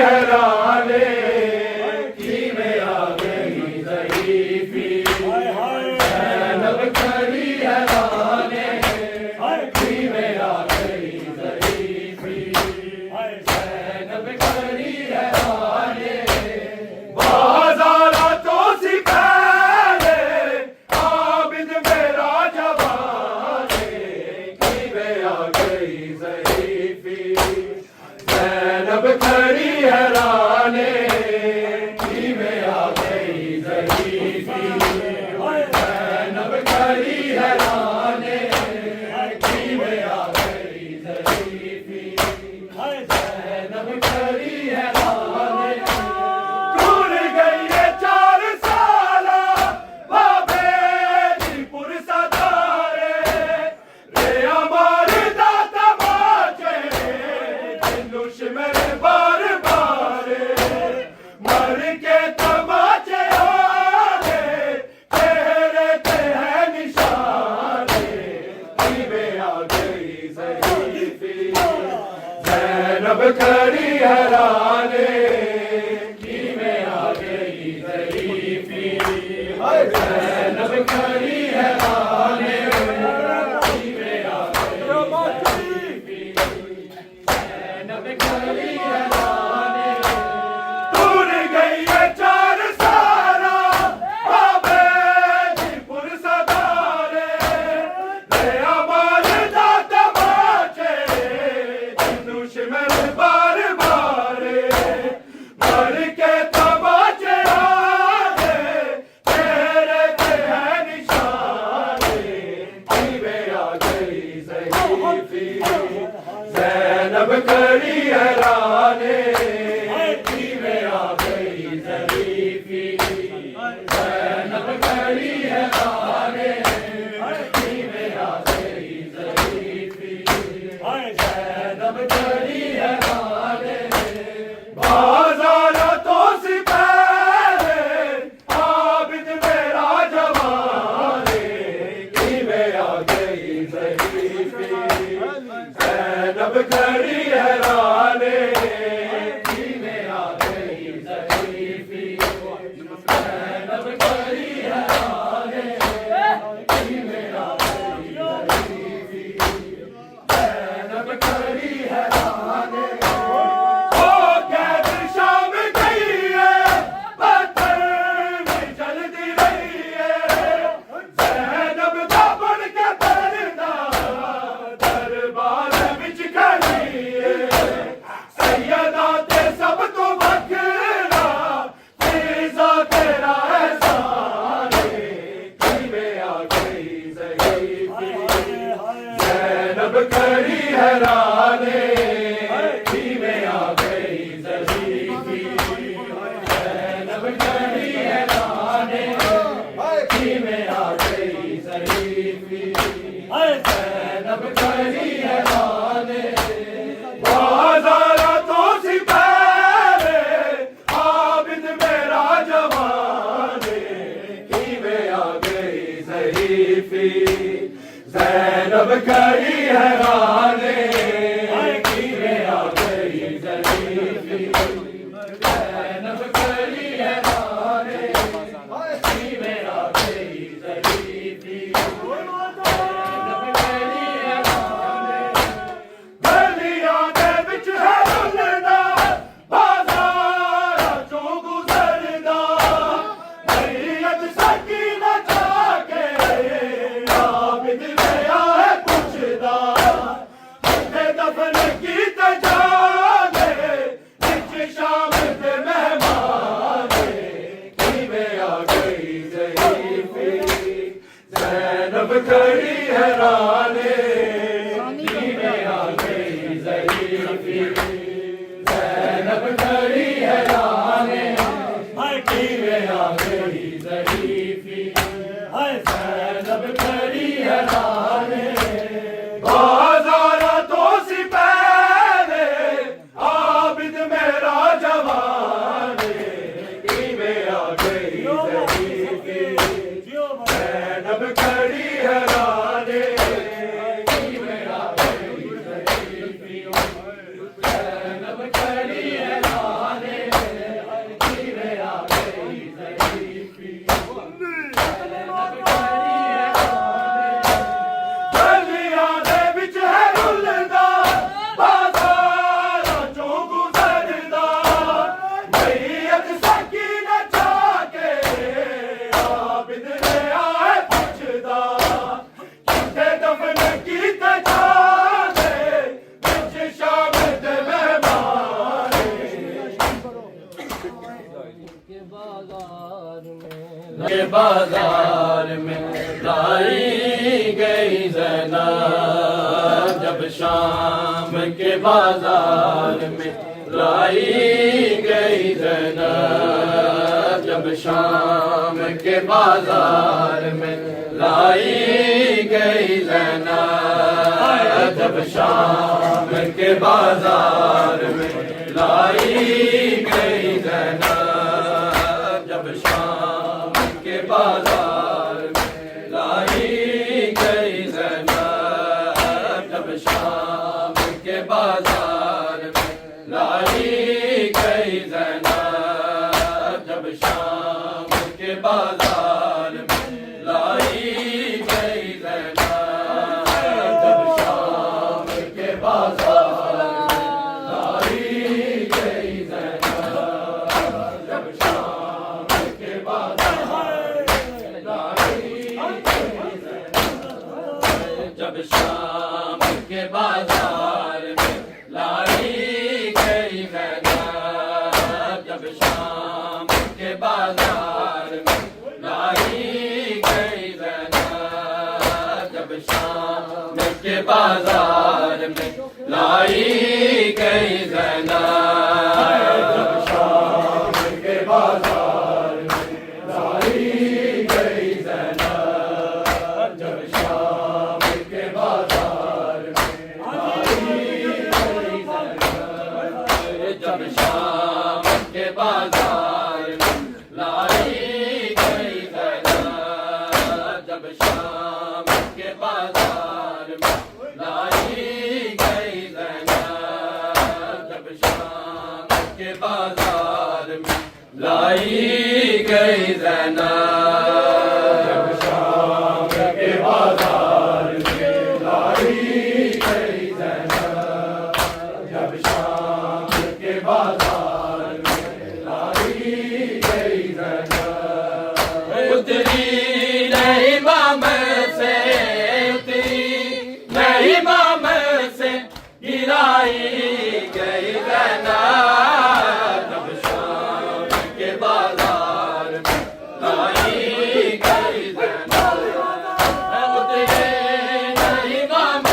हैराने किवें आ गई ज़रीफ़ी ज़ैनब खड़ी हैराने किवें आ गई ज़रीफ़ी ज़ैनब खड़ी हैराने बाज़ारा तो सी पहले आबिद मेरा जवाने किवें आ गई ज़रीफ़ी ज़ैनब खड़ी हैराने किवें आ गई ज़रीफ़ी ज़ैनब खड़ी हैराने किवें आ गई ज़रीफ़ी ज़ैनब खड़ी हैराने टूट गई ये 4 साला बाबे दी पुरसदारे रे अमर दा तमाचे दिलुश मेरे बार बार मर के तमाचे आले चेहरे पे है निशाने किवें आ गई ज़रीफ़ी ज़ैनब खड़ी हैराने किवें आ गई ज़रीफ़ी ज़ैनब खड़ी हैराने किवें आ गई ज़रीफ़ी ज़ैनब खड़ी हैराने टूट गई ये 4 सारा बाबे दी पुरसदारे रे अमर दा तमाचे दिलुश मेरे बार बार मर के तमाचे आले चेहरे पे है निशाने किवें आ गई ज़रीफ़ी ज़ैनब खड़ी हैराने किवें आ गई ज़रीफ़ी ज़ैनब खड़ी हैराने किवें आ गई ज़रीफ़ी ज़ैनब खड़ी हैराने बाज़ारा तो सी पहले आबिद मेरा जवाने किवें आ गई ज़रीफ़ी ज़ैनब खड़ी हैराने किवें आ गई ज़रीफ़ी ज़ैनब खड़ी हैराने किवें आ गई ज़रीफ़ी ज़ैनब खड़ी हैराने ओ कैद शाम गई है पत्थर में जलती रही है ज़ैनब दा बन के पर्दा दरबार विच खड़ी है सैयदा ते सब तो वखरा फिज़ा तेरा एहसान किवें आ गई ज़रीफ़ी ज़ैनब खड़ी हैराने किवें आ गई ज़रीफ़ी ज़ैनब खड़ी हैराने किवें आ गई ज़रीफ़ी ज़ैनब खड़ी हैराने बाज़ारा तो सी पहले आबिद मेरा जवाने किवें आ गई ज़रीफ़ी ज़ैनब खड़ी हैराने किवें आ गई ज़रीफ़ी ज़ैनब खड़ी हैराने किवें आ गई ज़रीफ़ी ज़ैनब खड़ी हैराने गलियां दे विच है रुलदा बाज़ारा चों गुज़रदा मैयत सकीना जाके आबिद मेरा है पुछदा शाम के बाजार में लाई गई ज़ैनब, जब शाम के बाजार में लाई गई ज़ैनब, जब शाम के बाजार में लाई गई ज़ैनब, जब शाम के बाजार में लाई गई ज़ैनब, जब शाम के बाजार में लाई गई ज़ैनब, जब शाम के बाजार में लाई गई ज़ैनब, जब शाम के बाजार में लाई गई ज़ैनब, जब शाम के बाजार में लाई गई ज़ैनब, जब शाम के बाजार में लाई गई ज़ैनब, जब शाम के बाजार में लाई गई ज़ैनब, जब शाम के बाजार में लाई गई ज़ैनब, जब शाम के बाजार में लाई गई ज़ैनब, जब शाम के बाजार में लाई गई ज़ैनब, जब शाम के बाजार में लाई गई ज़ैनब, जब शाम के बाजार में लाई गई ज़ैनब, जब शाम के बाजार में लाई गई ज़ैनब, जब शाम के बाजार में लाई गई ज़ैनब, जब शाम के बाजार में लाई गई ज़ैनब, उतरी नहीं माम से, उतरी नहीं माम से गिराई गई ज़ैनब, जब शाम के बाजार में लाई गई ज़ैनब, उतरी नहीं माम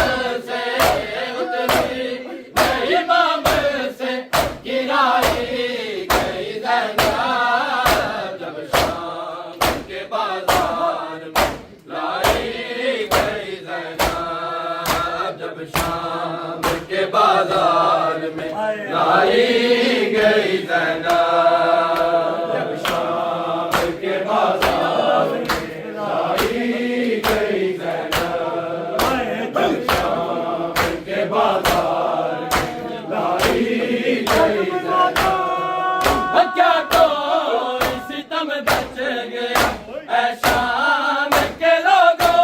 से, उतरी नहीं माम से गिराई गई ज़ैनब, जब शाम के बाजार में लाई गई ज़ैनब, जब शाम के बाजार में लाई गई ज़ैनब, जब शाम के बाजार में लाई गई ज़ैनब, जब शाम के बाजार में लाई गई ज़ैनब, क्या कोई सितम बच गया ऐ शाम के लोगों,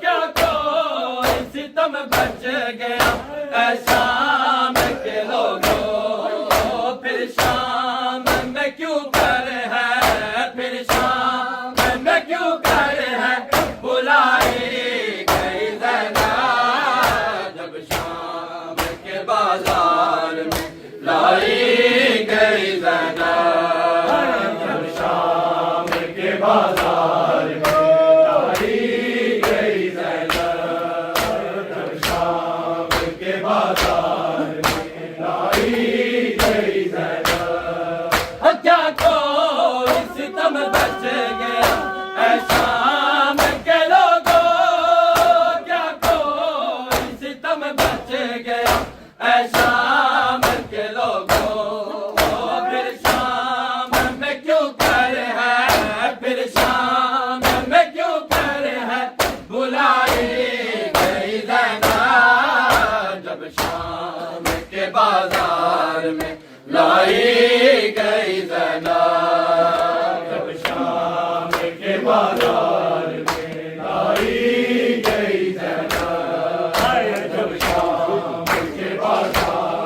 क्या कोई सितम बच गया ऐ शाम के लोगों, फिर शाम में क्यों कर है, फिर शाम में क्यों कर है बुलाई गई ज़ैनब, जब शाम के बाजार में लाई गई ज़ैनब, जब शाम के बाजार में लाई गई ज़ैनब, जब शाम के बाजार में लाई गई ज़ैनब, क्या कोई सितम बच गया ऐ शाम के लोगों, क्या कोई सितम बच गया ऐ शाम के लोगों, फिर शाम में क्यों कर है, फिर शाम में क्यों कर है बुलाई गई ज़ैनब, जब शाम के बाजार में लाई गई ज़ैनब, जब शाम के बाजार में लाई गई ज़ैनब, जब शाम के बाजार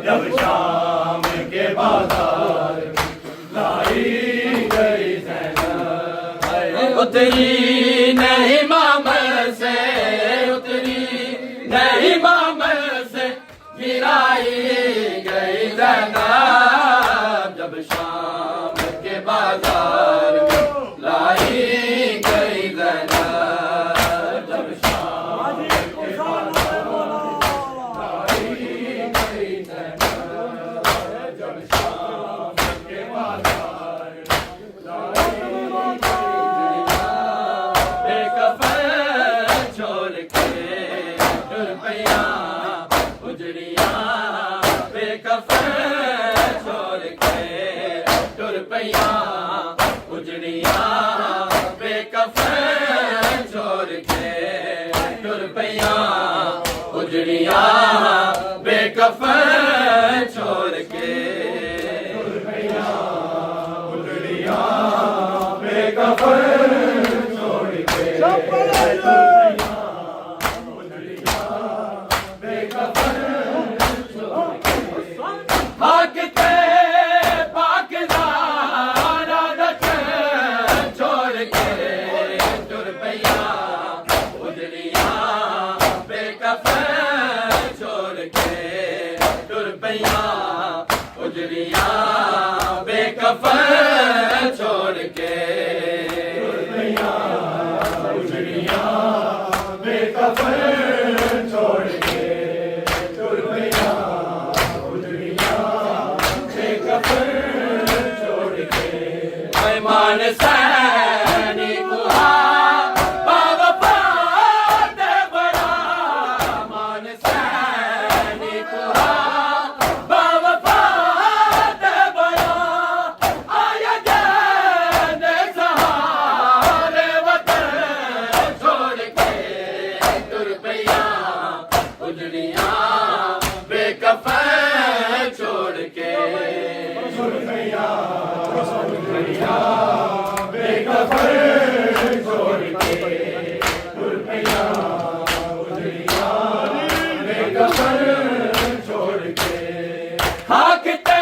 जब शाम के बाजार लाई गई ज़ैनब उतरी नहीं मामल से उतरी नहीं मामल से गिराई गई ज़ैनब जब शाम के बाजार में लाई गई ज़ैनब जब शाम के बाजार लाई गई ज़ैनब जब शाम के बाजार लाई बेकफन छोड़ के रुपया उजड़िया बेकफन छोड़ के रुपया उजड़िया बेकफन छोड़ के रुपया उजड़िया बेकफन छोड़ के रुपया उजड़िया बेकफन छोड़ के हक के पाकिज़ार रखन छोड़ के रुपया उजड़िया बेकफन छोड़ के रुपया उजड़िया बेकफन छोड़ के रुपया उजड़िया बेकफन छोड़ के रुपया उजड़िया बेकफन छोड़ के मेहमान सैनिक हुआ बावफात बड़ा मान सैनिक हुआ बावफात बड़ा आया जान सहारे वतन छोड़ के रुपया उजड़िया बेकफन छोड़ के रुपया उजड़िया बेकफन छोड़ के रुपया उजड़िया बेकफन छोड़ के हाकते